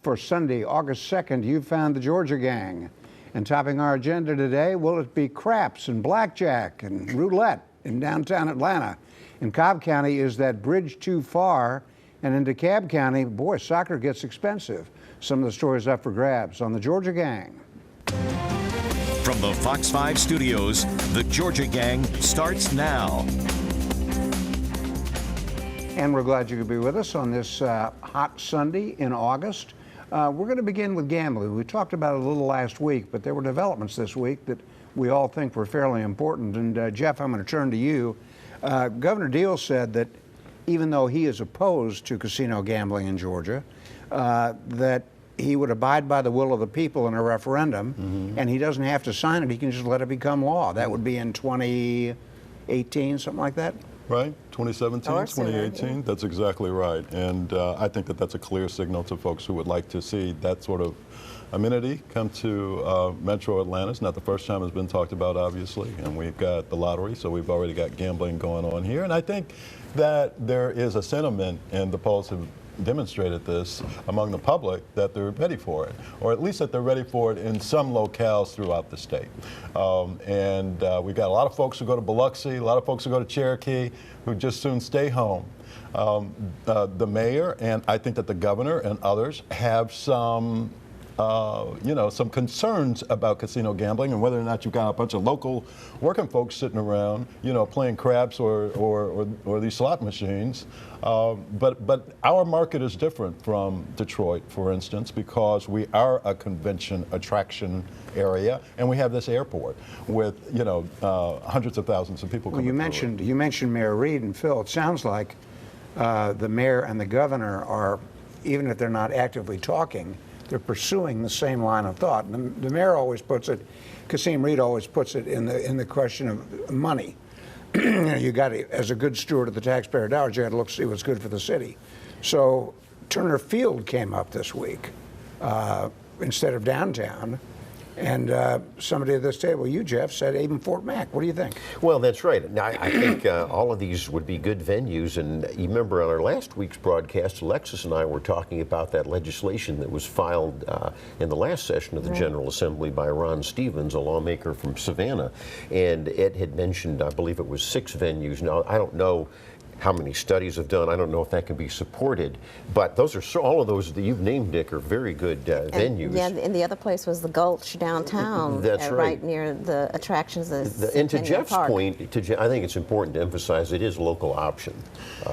For Sunday, August 2nd, you found the Georgia Gang. And topping our agenda today, will it be craps and blackjack and roulette in downtown Atlanta? In Cobb County, is that bridge too far? And in DeKalb County, boy, soccer gets expensive. Some of the stories up for grabs on the Georgia Gang. From the Fox 5 studios, the Georgia Gang starts now. And we're glad you could be with us on this hot Sunday in August. We're going to begin with gambling. We talked about it a little last week, but there were developments this week that we all think were fairly important. And Jeff, I'm going to turn to you. Governor Deal said that even though he is opposed to casino gambling in Georgia, that he would abide by the will of the people in a referendum, and he doesn't have to sign it. He can just let it become law. That would be in 2018, something like that? Right, 2017, 2018, that's exactly right. And I think that that's a clear signal to folks who would like to see that sort of amenity come to Metro Atlanta. It's not the first time it's been talked about, obviously, and we've got the lottery, so we've already got gambling going on here. And I think that there is a sentiment, and the polls have demonstrated this among the public, that they're ready for it, or at least that they're ready for it in some locales throughout the state. We've got a lot of folks who go to Biloxi, a lot of folks who go to Cherokee, who just soon stay home. The mayor, and I think that the governor and others have some some concerns about casino gambling and whether or not you've got a bunch of local working folks sitting around, playing craps or these slot machines. But our market is different from Detroit, for instance, because we are a convention attraction area, and we have this airport with hundreds of thousands of people. Well, you mentioned Mayor Reed and Phil. It sounds like the mayor and the governor are, even if they're not actively talking, they're pursuing the same line of thought. And the mayor always puts it, Kasim Reed always puts it in the question of money. You got to, as a good steward of the taxpayer dollars, you got to look see what's good for the city. So Turner Field came up this week instead of downtown. And somebody at this table, you, Jeff, said even Fort Mac. What do you think? Well, that's right. Now, I think all of these would be good venues. And you remember on our last week's broadcast, Alexis and I were talking about that legislation that was filed in the last session of the General Assembly by Ron Stevens, a lawmaker from Savannah. And it had mentioned, I believe it was 6 venues. Now, I don't know how many studies have done. I don't know if that can be supported, but those are all of those that you've named, Dick, are very good venues. Yeah, and the other place was the Gulch downtown. That's right near the attractions. And to Jeff's point, I think it's important to emphasize it is local option.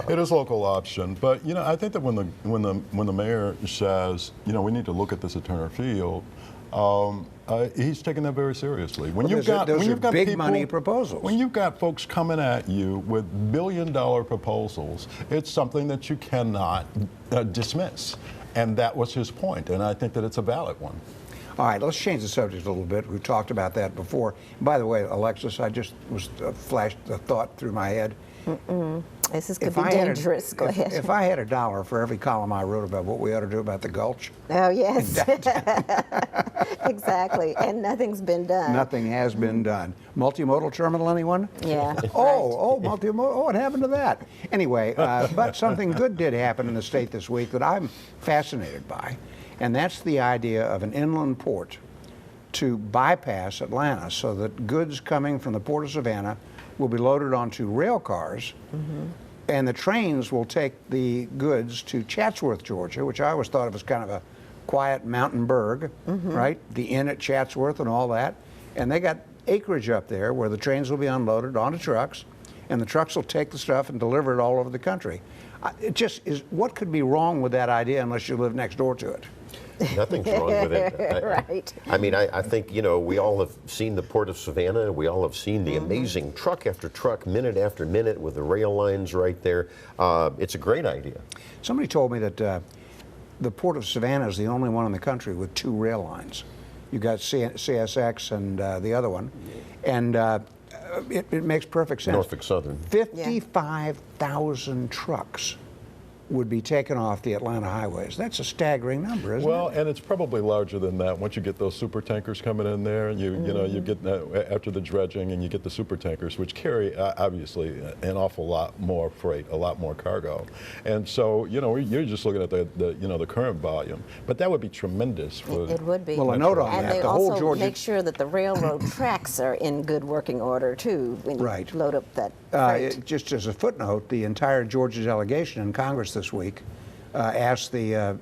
It is local option, but I think that when the mayor says we need to look at this at Turner Field, he's taking that very seriously. When you've got big people, money proposals. When you've got folks coming at you with billion-dollar proposals, it's something that you cannot dismiss. And that was his point, and I think that it's a valid one. All right, let's change the subject a little bit. We've talked about that before. By the way, Alexis, I just flashed the thought through my head. This could be dangerous. Go ahead. If I had $1 for every column I wrote about what we ought to do about the Gulch. Oh, yes. Exactly. And nothing's been done. Nothing has been done. Multimodal terminal, anyone? Yeah. Multimodal. Oh, what happened to that? Anyway, but something good did happen in the state this week that I'm fascinated by, and that's the idea of an inland port to bypass Atlanta so that goods coming from the Port of Savannah will be loaded onto rail cars, and the trains will take the goods to Chatsworth, Georgia, which I always thought of as kind of a quiet mountain burg, right? The inn at Chatsworth and all that. And they got acreage up there where the trains will be unloaded onto trucks, and the trucks will take the stuff and deliver it all over the country. It just is, what could be wrong with that idea unless you live next door to it? Nothing's wrong with it. Right. I mean, I think, we all have seen the Port of Savannah. We all have seen the amazing truck after truck, minute after minute, with the rail lines right there. It's a great idea. Somebody told me that the Port of Savannah is the only one in the country with 2 rail lines. You got CSX and the other one. And it makes perfect sense. Norfolk Southern. 55,000 trucks would be taken off the Atlanta highways. That's a staggering number, isn't Well, it? and it's probably larger than that. Once you get those super tankers coming in there, you know, you get after the dredging, and you get the super tankers, which carry obviously an awful lot more freight, a lot more cargo, and so you know you're just looking at the current volume, but that would be tremendous. For It would be. Well, a note on and that, they the whole also Georgia- make sure that the railroad tracks are in good working order too when Right. you load up that freight. Just as a footnote, the entire Georgia delegation in Congress this week asked the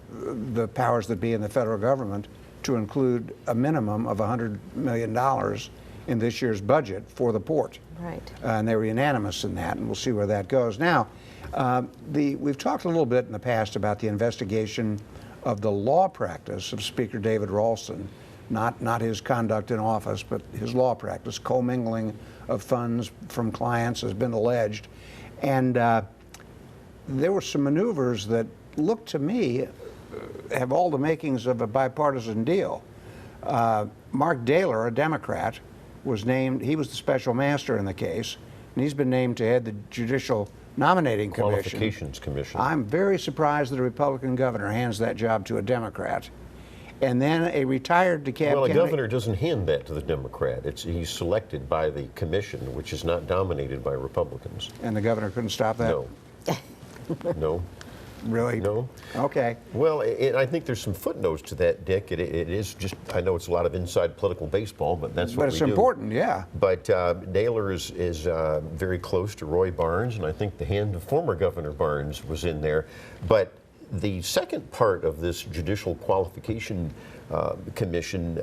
powers that be in the federal government to include a minimum of $100 million in this year's budget for the port. Right. And they were unanimous in that, and we'll see where that goes. Now, we've talked a little bit in the past about the investigation of the law practice of Speaker David Ralston, not his conduct in office, but his law practice, commingling of funds from clients has been alleged. And there were some maneuvers that look to me have all the makings of a bipartisan deal. Mart Daylor, a Democrat, was named, he was the special master in the case, and he's been named to head the Judicial Nominating Commission. Qualifications Commission. I'm very surprised that a Republican governor hands that job to a Democrat. And then a retired DeKalb Well, a County... governor doesn't hand that to the Democrat. He's selected by the commission, which is not dominated by Republicans. And the governor couldn't stop that? No. No. Really? No. Okay. Well, I think there's some footnotes to that, Dick. It is just, I know it's a lot of inside political baseball, but that's what But we it's do. important, yeah. But Daylor is very close to Roy Barnes, and I think the hand of former Governor Barnes was in there. But the second part of this Judicial Qualification Commission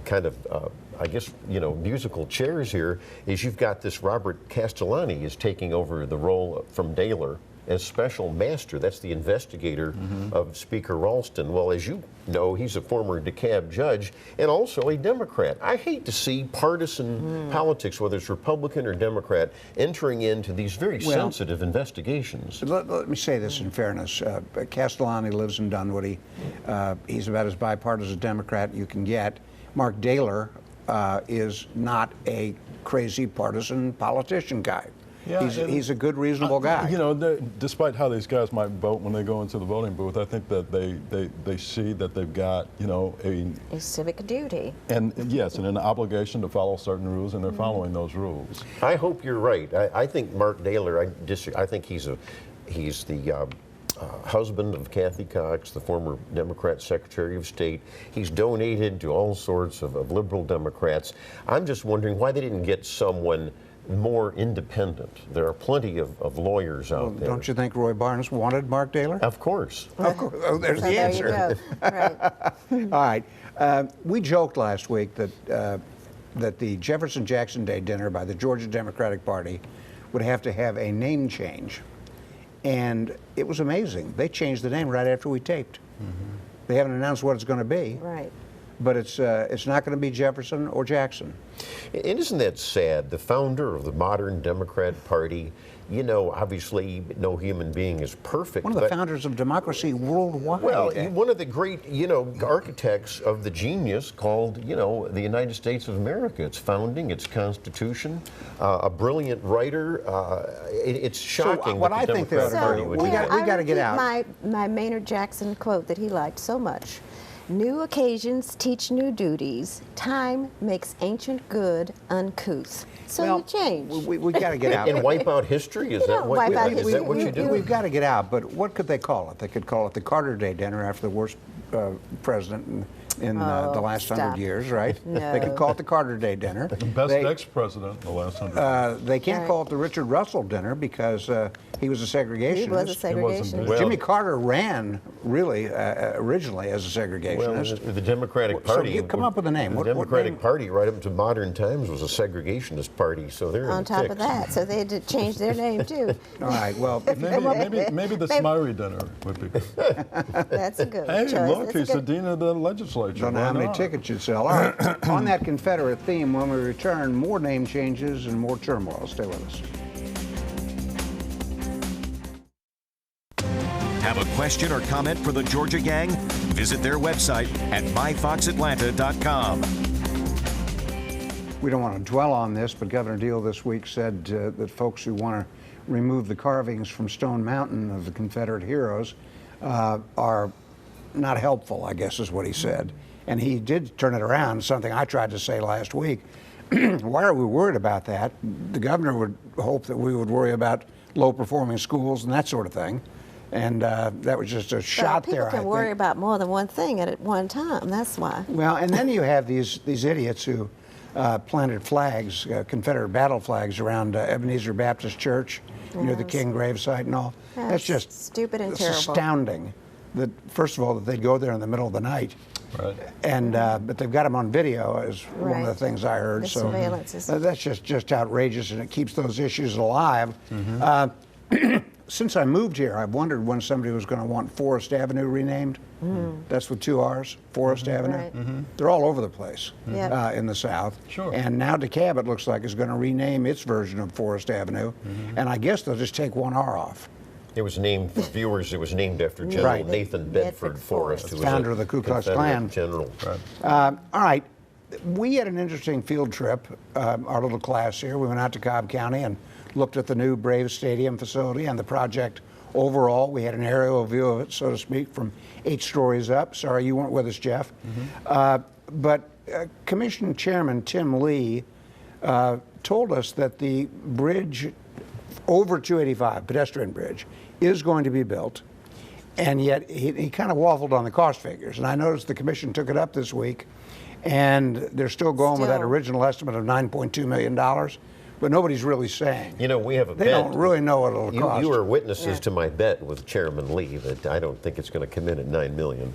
kind of, I guess, you know, musical chairs here is you've got this Robert Castellani is taking over the role from Daylor as special master. That's the investigator of Speaker Ralston. Well, as you know, he's a former DeKalb judge and also a Democrat. I hate to see partisan politics, whether it's Republican or Democrat, entering into these very sensitive investigations. Let me say this in fairness. Castellani lives in Dunwoody. He's about as bipartisan Democrat you can get. Mark Daylor is not a crazy partisan politician guy. Yeah, he's a good, reasonable guy. You know, despite how these guys might vote when they go into the voting booth, I think that they see that they've got, you know, A civic duty. and yes, and an obligation to follow certain rules, and they're following those rules. I hope you're right. I think Mart Daylor, I think he's the husband of Kathy Cox, the former Democrat Secretary of State. He's donated to all sorts of liberal Democrats. I'm just wondering why they didn't get someone more independent. There are plenty of lawyers out there. Don't you think Roy Barnes wanted Mark Daylor? Of course. Of course. Oh, there's So the there answer. you go. Right. All right. We joked last week that the Jefferson Jackson Day dinner by the Georgia Democratic Party would have to have a name change. And it was amazing. They changed the name right after we taped. They haven't announced what it's going to be. Right. But it's not going to be Jefferson or Jackson. And isn't that sad? The founder of the modern Democrat Party, you know, obviously no human being is perfect. One of the founders of democracy worldwide. Well, one of the great, you know, architects of the genius called, you know, the United States of America. Its founding, its constitution, a brilliant writer. It's shocking what that the I think they ought Democrat to Party do- would we do got- that. to get out. My Maynard Jackson quote that he liked so much. New occasions teach new duties. Time makes ancient good uncouth. So Well, you change. we got to get out. And wipe out history? Is You that don't what wipe you out is that what you history. do? We've got to get out, but what could they call it? They could call it the Carter Day dinner after the worst president in the last 100 stop. years, right? No. They could call it the Carter Day dinner. Best They- ex-president in the last 100 years. They can't Right. call it the Richard Russell dinner because he was a segregationist. He was a segregationist. Well- Jimmy Carter ran really originally as a Well, segregationist. the Democratic So Party. come up with a name. The What Democratic name? Party, right up to modern times, was a segregationist party. So they're On in the top of ticks. that, so they had to change their name too. All right, well, Maybe the Smyrie dinner would be good. That's a good Hey, choice. look, That's a he's the good- dean of the legislature. don't know Why how many not? tickets you'd sell. All right, on that Confederate theme, when we return, more name changes and more turmoil. Stay with us. Have a question or comment for the Georgia Gang? Visit their website at myfoxatlanta.com. We don't want to dwell on this, but Governor Deal this week said that folks who want to remove the carvings from Stone Mountain of the Confederate heroes are not helpful, I guess is what he said. And he did turn it around, something I tried to say last week. Why are we worried about that? The governor would hope that we would worry about low-performing schools and that sort of thing. And that was just a shot there, I think. People can worry about more than one thing at one time, that's why. Well, and then you have these idiots who planted flags, Confederate battle flags, around Ebenezer Baptist Church, near the King gravesite and all. That's just stupid and it's terrible. Astounding. That, first of all, that they'd go there in the middle of the night. Right. And but they've got them on video, is one of the things I heard. The so surveillance is... that's just outrageous, and it keeps those issues alive. Since I moved here, I've wondered when somebody was going to want Forest Avenue renamed. That's with 2 R's, Forest Avenue. Right. They're all over the place Yep. in the South. Sure. And now DeKalb, it looks like, is going to rename its version of Forest Avenue. And I guess they'll just take 1 R off. It was named, for viewers, it was named after General Right. Nathan Bedford Forrest, who was Founder of the Ku Klux Confederate Klan. general. Right. All right. We had an interesting field trip, our little class here. We went out to Cobb County and looked at the new Braves Stadium facility and the project overall. We had an aerial view of it, so to speak, from 8 stories up. Sorry you weren't with us, Jeff. But Commission Chairman Tim Lee told us that the bridge over 285, Pedestrian Bridge, is going to be built. And yet he kind of waffled on the cost figures. And I noticed the commission took it up this week, and they're still going with that original estimate of $9.2 million. But nobody's really saying. You know, we have a bet. They don't really know what it'll cost. You were witnesses to my bet with Chairman Lee that I don't think it's going to come in at $9 million.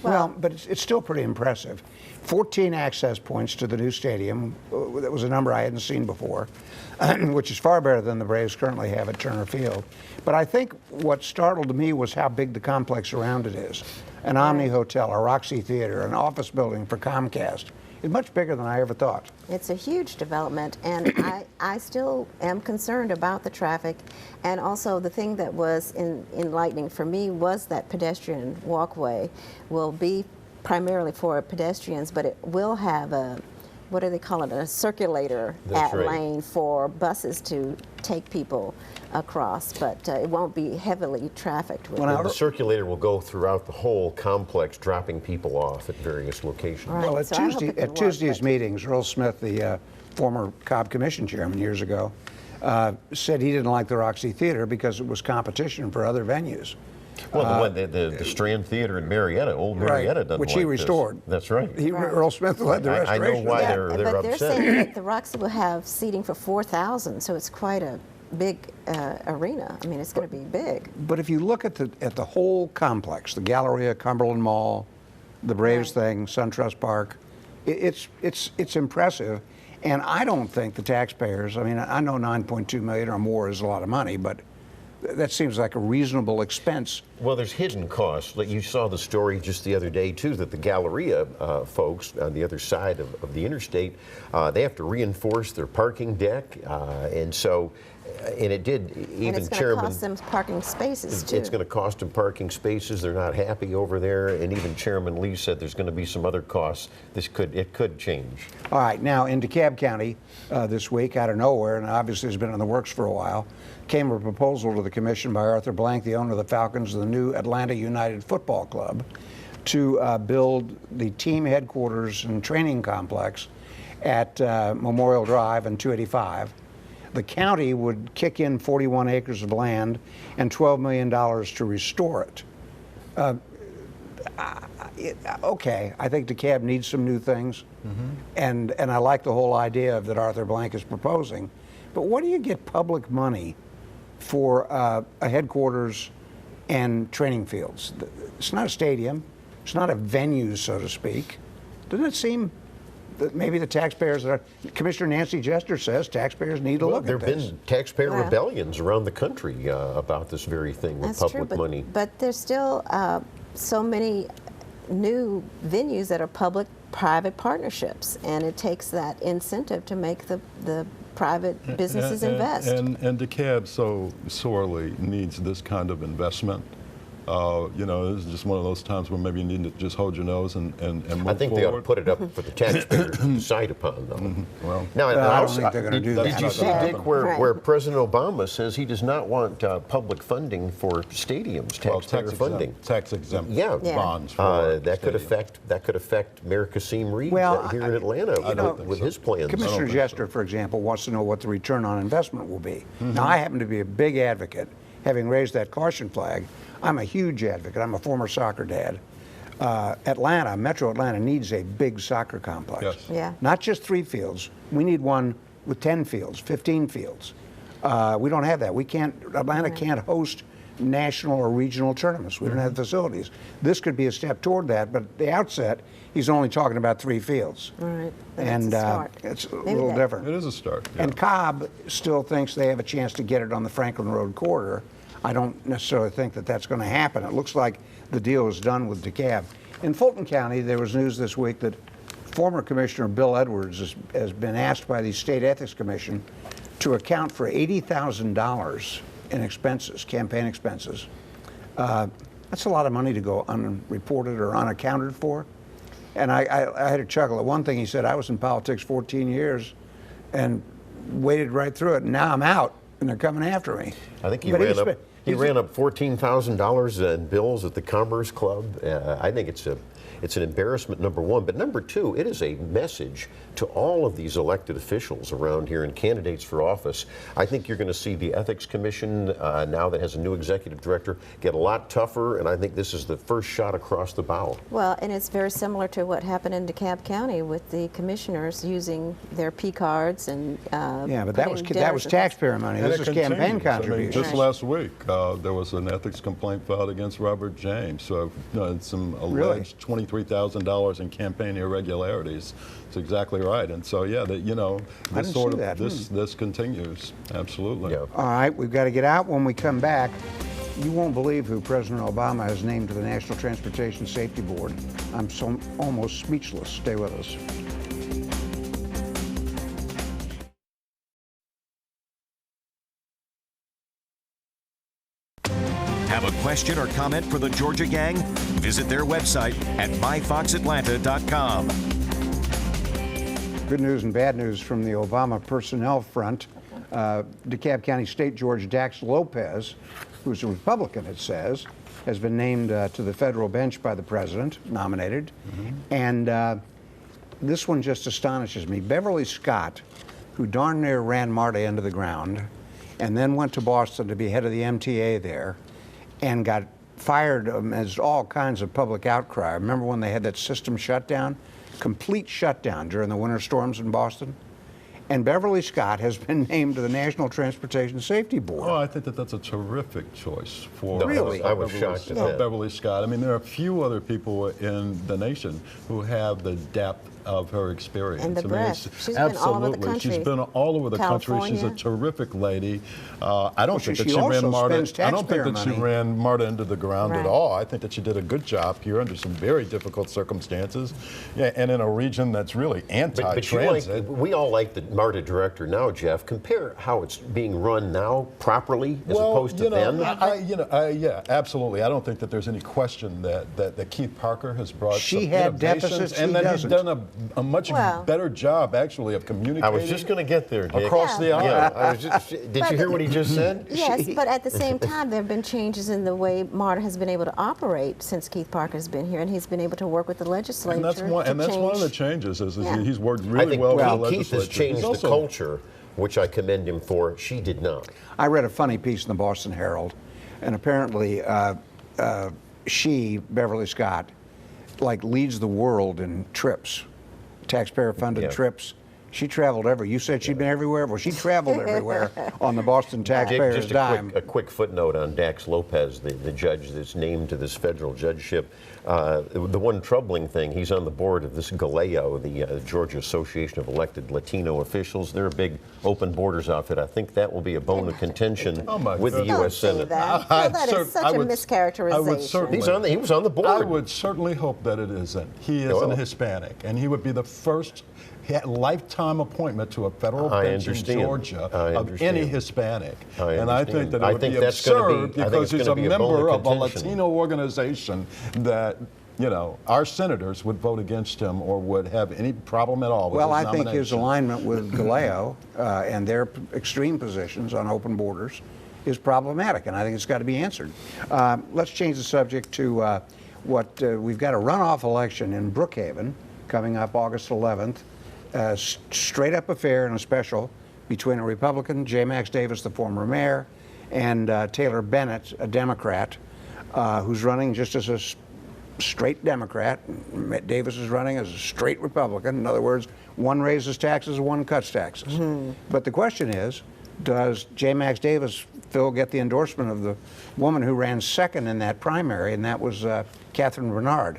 Well, but it's still pretty impressive. 14 access points to the new stadium. That was a number I hadn't seen before, which is far better than the Braves currently have at Turner Field. But I think what startled me was how big the complex around it is. An Omni Hotel, a Roxy Theater, an office building for Comcast. It's much bigger than I ever thought. It's a huge development, and I still am concerned about the traffic. And also the thing that was enlightening for me was that pedestrian walkway will be primarily for pedestrians, but it will have a, what do they call it, a circulator lane for buses to take people across, but it won't be heavily trafficked. The circulator will go throughout the whole complex, dropping people off at various locations. Right. Well, So I hope it can work, Tuesday's but- meetings, Earl Smith, the former Cobb Commission chairman years ago, said he didn't like the Roxy Theater because it was competition for other venues. Well, the Strand Theater in Marietta, old Marietta, doesn't which like he this. restored. That's right. Earl Smith led the I restoration. know why Yeah, they're but they're upset. saying that the Roxy will have seating for 4,000, so it's quite a big arena. I mean, it's going to be big. But if you look at the whole complex, the Galleria, Cumberland Mall, the Braves thing, SunTrust Park, it's impressive. And I don't think the taxpayers, I mean, I know 9.2 million or more is a lot of money, but that seems like a reasonable expense. Well, there's hidden costs. Like you saw the story just the other day, too, that the Galleria folks on the other side of the interstate, they have to reinforce their parking deck. And so, and it did, even And it's going Chairman... to cost them parking spaces, too. It's going to cost them parking spaces. They're not happy over there. And even Chairman Lee said there's going to be some other costs. It could change. All right, now in DeKalb County this week, out of nowhere, and obviously has been in the works for a while, came a proposal to the commission by Arthur Blank, the owner of the Falcons, of the new Atlanta United Football Club, to build the team headquarters and training complex at Memorial Drive and 285. The county would kick in 41 acres of land and $12 million to restore it. Okay, I think DeKalb needs some new things, and I like the whole idea that Arthur Blank is proposing. But what do you get public money for a headquarters and training fields? It's not a stadium. It's not a venue, so to speak. Doesn't it seem that maybe the taxpayers Commissioner Nancy Jester says taxpayers need to look at this? There have been taxpayer rebellions around the country about this very thing with That's public true, money. but there's still so many new venues that are public-private partnerships, and it takes that incentive to make the private businesses invest. And DeKalb so sorely needs this kind of investment This is just one of those times where maybe you need to just hold your nose and move forward. I think they ought to put it up for the taxpayers to decide upon, though. Well, Now, I don't think they're going to do that. did you see, Dick, where President Obama says he does not want public funding for stadiums, taxpayer funding? Tax exempt Yeah. bonds. For That could affect Mayor Kasim Reed Well, here in Atlanta with his plans. Commissioner Jester, for example, wants to know what the return on investment will be. Now, I happen to be a big advocate, having raised that caution flag. I'm a huge advocate. I'm a former soccer dad. Metro Atlanta needs a big soccer complex. Yes. Yeah. Not just 3 fields. We need one with 10 fields, 15 fields. We don't have that. Atlanta can't host national or regional tournaments. We don't have facilities. This could be a step toward that, but at the outset, he's only talking about 3 fields. All right. But And it's a start. it's a Maybe little that- different. It is a start. Yeah. And Cobb still thinks they have a chance to get it on the Franklin Road corridor. I don't necessarily think that that's going to happen. It looks like the deal is done with DeKalb. In Fulton County, there was news this week that former Commissioner Bill Edwards has been asked by the State Ethics Commission to account for $80,000 in expenses, campaign expenses. That's a lot of money to go unreported or unaccounted for. And I had a chuckle at one thing he said. I was in politics 14 years and waded right through it. And now I'm out, and they're coming after me. I think he But ran up $14,000 in bills at the Commerce Club. I think it's an embarrassment, number one. But number two, it is a message to all of these elected officials around here and candidates for office. I think you're going to see the Ethics Commission, now that has a new executive director, get a lot tougher. And I think this is the first shot across the bow. Well, and it's very similar to what happened in DeKalb County with the commissioners using their P cards and Yeah, but that was putting dinners and taxpayer money. And This it is campaign continues. I mean, contributions. just last week, there was an ethics complaint filed against Robert James. So some alleged $23,000 in campaign irregularities. That's exactly right. And so, yeah, this continues. Absolutely. Yeah. All right, we've got to get out. When we come back, you won't believe who President Obama has named to the National Transportation Safety Board. I'm almost speechless. Stay with us. Have a question or comment for the Georgia Gang? Visit their website at myfoxatlanta.com. Good news and bad news from the Obama personnel front. DeKalb County State Judge Dax Lopez, who's a Republican, it says, has been named to the federal bench by the president, nominated. And this one just astonishes me. Beverly Scott, who darn near ran Marta into the ground, and then went to Boston to be head of the MTA there, and got fired as all kinds of public outcry. Remember when they had that system shutdown? Complete shutdown during the winter storms in Boston? And Beverly Scott has been named to the National Transportation Safety Board. Oh, I think that's a terrific choice for Really? I was shocked at that. Beverly Scott. I mean, there are a few other people in the nation who have the depth of her experience. And the I mean, breadth. She's been absolutely. all over the country. She's been all over the country. She's a California. terrific lady. I don't think that she she ran also Marta. spends I don't think taxpayer that she money. ran Marta into the ground Right. at all. I think that she did a good job here under some very difficult circumstances, yeah, and in a region that's really But you anti-transit. we all like the MARTA director now, Jeff. Compare how it's being run now properly as opposed to then. Yeah, absolutely. I don't think that there's any question that Keith Parker has brought She some had innovations, deficits, and he that doesn't. he's done a much better job, actually, of communicating. I was just going to get there, Dick. across the aisle. Yeah, did you hear what he just said? Yes, but at the same time, there have been changes in the way MARTA has been able to operate since Keith Parker's been here, and he's been able to work with the legislature. And that's one of the change. changes is Yeah. he's worked I really think well with the Keith legislature. has changed He's the also- culture, which I commend him for. She did not. I read a funny piece in the Boston Herald, and apparently Beverly Scott, leads the world in trips, taxpayer-funded Yeah. trips. She traveled everywhere. You said she'd been everywhere? Well, she traveled everywhere on the Boston taxpayers' Just dime. a quick footnote on Dax Lopez, the judge that's named to this federal judgeship. The one troubling thing, he's on the board of this GALEO, the Georgia Association of Elected Latino Officials. They're a big open borders outfit. I think that will be a bone of contention with the goodness. Don't U.S. say Senate. that. That is such a mischaracterization. He was on the board. I would certainly hope that it isn't. He is Well, a Hispanic, and he would be the first lifetime one-time appointment to a federal bench in Georgia of any Hispanic. And I think that it would be absurd because he's a member of a Latino organization that, you know, our senators would vote against him or would have any problem at all with his nomination. Well, I think his alignment with Galeo and their extreme positions on open borders is problematic, and I think it's got to be answered. Let's change the subject to we've got a runoff election in Brookhaven coming up August 11th. Straight up affair and a special between a Republican, J. Max Davis, the former mayor, and Taylor Bennett, a Democrat, who's running just as a straight Democrat. Davis is running as a straight Republican. In other words, one raises taxes, one cuts taxes. Mm-hmm. But the question is, does J. Max Davis, Phil, get the endorsement of the woman who ran second in that primary, and that was Katherine Bernard?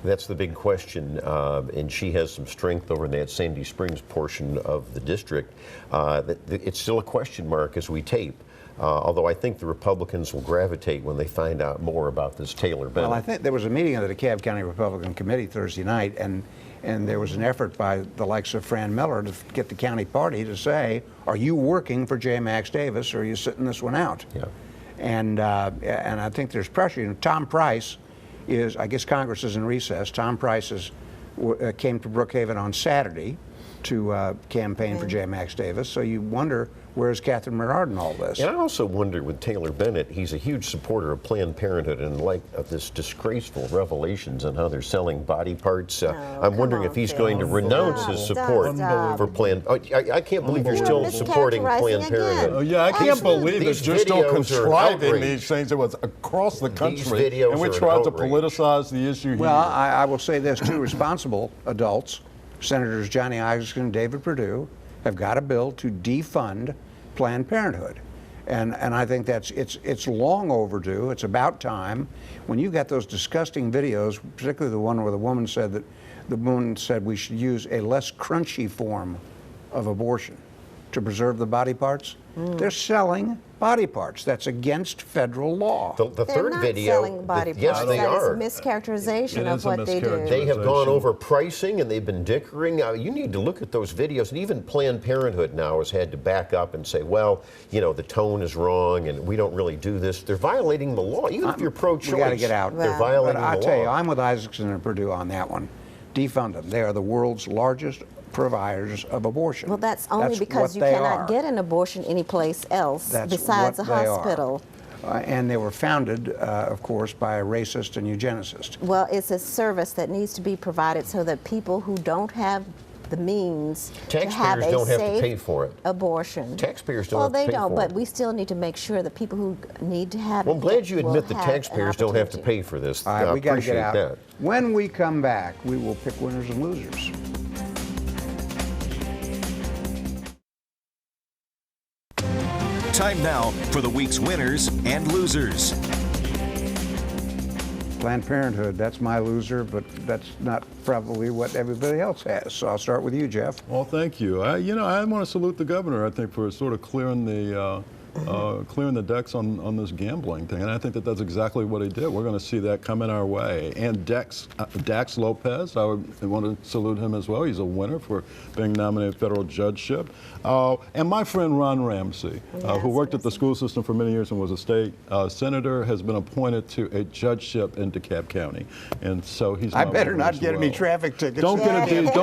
That's the big question, and she has some strength over in that Sandy Springs portion of the district. It's still a question mark as we tape. Although I think the Republicans will gravitate when they find out more about this Taylor Bennett. Well, I think there was a meeting of the DeKalb County Republican Committee Thursday night, and there was an effort by the likes of Fran Miller to get the county party to say, are you working for J. Max Davis, or are you sitting this one out? Yeah. And I think there's pressure. You know, Tom Price is, I guess Congress is in recess. Tom Price came to Brookhaven on Saturday to campaign for J. Max Davis. So you wonder, where's Katherine Bernard in all this? And I also wonder with Taylor Bennett, he's a huge supporter of Planned Parenthood and like of this disgraceful revelations on how they're selling body parts. I'm wondering if he's going to renounce his support for Planned. I can't believe you're still supporting Planned Parenthood. Oh, yeah, I can't believe that you're still contriving these things. It was across the country, and we tried to politicize the issue here. Well, I will say this, too. Responsible adults, Senators Johnny Isakson and David Perdue, have got a bill to defund Planned Parenthood. And I think it's long overdue. It's about time. When you've got those disgusting videos, particularly the one where the woman said we should use a less crunchy form of abortion to preserve the body parts. They're selling body parts. That's against federal law. The third video, selling body parts. yes, they are. That is a mischaracterization of what they do. They have gone over pricing and they've been dickering. You need to look at those videos, and even Planned Parenthood now has had to back up and say, well, you know, the tone is wrong and we don't really do this. They're violating the law. Even if you're pro-choice, we got to get out. They're violating the law. I tell you, I'm with Isakson and Perdue on that one. Defund them. They are the world's largest providers of abortion. Well, that's only because you cannot get an abortion anyplace else besides a hospital. And they were founded, of course, by a racist and eugenicist. Well, it's a service that needs to be provided so that people who don't have the means to have a don't safe have to pay for it. Abortion. Taxpayers don't have to pay for it. Well, they don't, but we still need to make sure that people who need to have it. Well, I'm glad you admit the taxpayers don't have to pay for this. All right, we got to get out. That. When we come back, we will pick winners and losers. Time now for the week's winners and losers. Planned Parenthood, that's my loser, but that's not probably what everybody else has. So I'll start with you, Jeff. Well, thank you. I want to salute the governor, I think, for sort of clearing the decks on this gambling thing, and I think that that's exactly what he did. We're going to see that coming our way. And Dax Lopez, I want to salute him as well. He's a winner for being nominated federal judgeship. And my friend Ron Ramsey, who worked at the school system for many years and was a state senator, has been appointed to a judgeship in DeKalb County, and so he's. I better not get me traffic tickets. Don't get a DUI.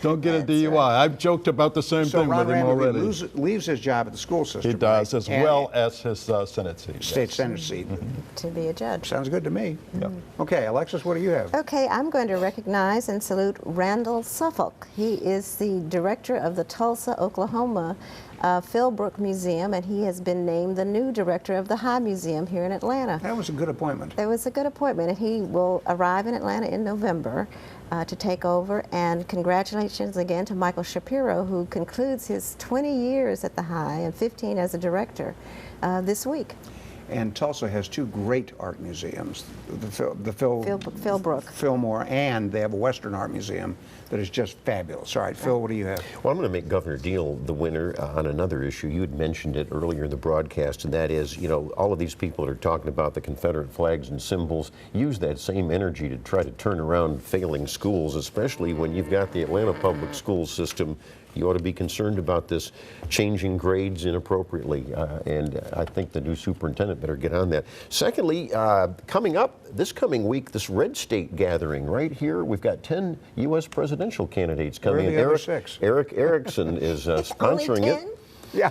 Don't get a DUI. I've joked about the same thing with him already. Leaves his job at the school system. He does, as well as his Senate seat. State Senate seat. To be a judge. Sounds good to me. Yeah. Okay, Alexis, what do you have? Okay, I'm going to recognize and salute Randall Suffolk. He is the director of the Tulsa, Oklahoma Philbrook Museum, and he has been named the new director of the High Museum here in Atlanta. That was a good appointment. It was a good appointment, and he will arrive in Atlanta in November to take over. And congratulations again to Michael Shapiro, who concludes his 20 years at the High and 15 as a director this week. And Tulsa has two great art museums, Philbrook. Fillmore, and they have a Western Art Museum that is just fabulous. All right, Phil, what do you have? Well, I'm going to make Governor Deal the winner on another issue. You had mentioned it earlier in the broadcast, and that is, all of these people that are talking about the Confederate flags and symbols use that same energy to try to turn around failing schools, especially when you've got the Atlanta public school system. You ought to be concerned about this changing grades inappropriately, and I think the new superintendent better get on that. Secondly, coming up this coming week, this Red State gathering right here, we've got 10 U.S. presidential candidates coming in. Where are the other 6? Eric Erickson is sponsoring Only it. 10? Yeah.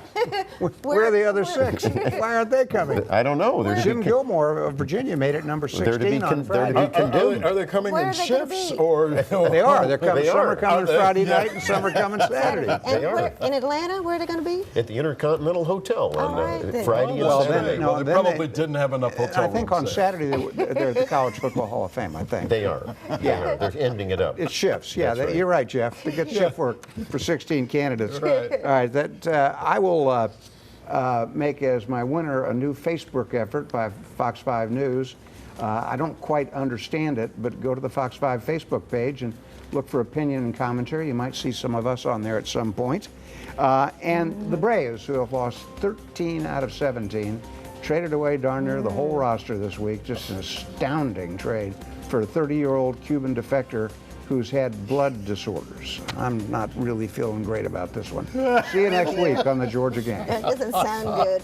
Where are the other 6? Why aren't they coming? I don't know. Jim Gilmore of Virginia made it number 16 on Friday. Are they coming Where in are they gonna shifts be? or? They are. They're coming. They Some are. are coming Friday night and some are coming Saturday. And They are. in Atlanta, where are they going to be? At the Intercontinental Hotel on All right, then. Friday and Well, then- Saturday. no, Well, they then probably didn't have enough hotel I think rooms on there. Saturday they're at the College Football Hall of Fame, I think. They are. They are. They're ending it up. It shifts, yeah. That's right. You're right, Jeff. They get shift work for 16 candidates. Right. All right, that I will make as my winner a new Facebook effort by Fox 5 News. I don't quite understand it, but go to the Fox 5 Facebook page and look for opinion and commentary. You might see some of us on there at some point. And the Braves, who have lost 13 out of 17, traded away darn near the whole roster this week. Just an astounding trade for a 30-year-old Cuban defector who's had blood disorders. I'm not really feeling great about this one. See you next week on the Georgia Gang. That doesn't sound good.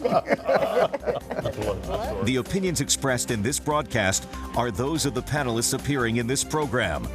The opinions expressed in this broadcast are those of the panelists appearing in this program.